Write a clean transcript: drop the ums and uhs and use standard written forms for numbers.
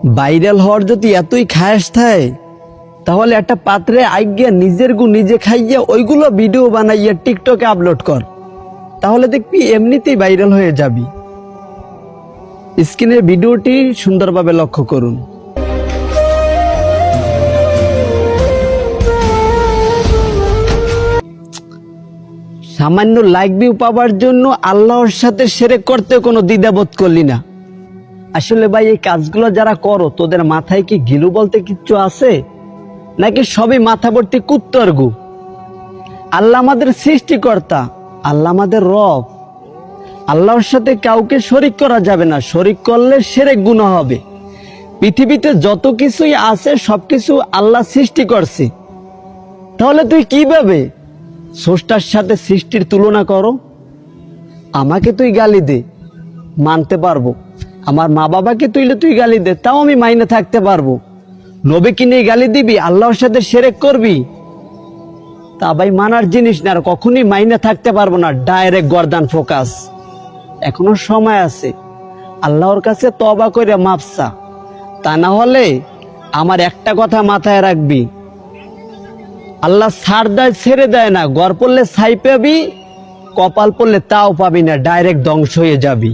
Viral হওয়ার যদি এতই খায়াস থাকে, তাহলে একটা পাত্রে আইগিয়া নিজের গু নিজে খাইয়া ওইগুলো ভিডিও বানাইয়া টিকটকে আপলোড কর, তাহলে দেখবি এমনিতেই ভাইরাল হয়ে যাবি। স্ক্রিনের ভিডিওটি সুন্দরভাবে লক্ষ্য করুন। সামান্য লাইক ভিউ পাওয়ার জন্য আল্লাহর সাথে শিরক করতে কোনো দ্বিধাবোধ করলি না। আসলে ভাই, এই কাজগুলো যারা করো, তোদের মাথায় কি গিলু বলতে কিচ্ছু আছে, নাকি সবই মাথা ভর্তি কুত্তর গু? আল্লাহ আমাদের সৃষ্টিকর্তা, আল্লাহ আমাদের রব। আল্লাহর সাথে কাউকে শরিক করা যাবে না, শরিক করলে শিরক গুনাহ হবে। পৃথিবীতে যত কিছুই আছে সবকিছু আল্লাহ সৃষ্টি করছে, তাহলে তুই কিভাবে স্রষ্টার সাথে সৃষ্টির তুলনা করো? আমাকে তুই গালি দে, মানতে পারবো। আমার মা বাবাকে তুই গালি দে, তাও আমি মাইনে থাকতে পারবো। নবীকে নিয়ে গালি দিবি, আল্লাহর সাথে শিরক করবি, তা ভাই মানার জিনিস না, আর কখনই মাইনে থাকতে পারবো না। ডাইরেক্ট গর্দান ফোকাস। এখনো সময় আছে, আল্লাহর কাছে তওবা করে মাফ চা। তা না হলে আমার একটা কথা মাথায় রাখবি, আল্লাহ ছাড় দেয় ছেড়ে দেয় না। গড় পড়লে ছাই পাবি, কপাল পড়লে তাও পাবি না, ডাইরেক্ট ধ্বংস হয়ে যাবি।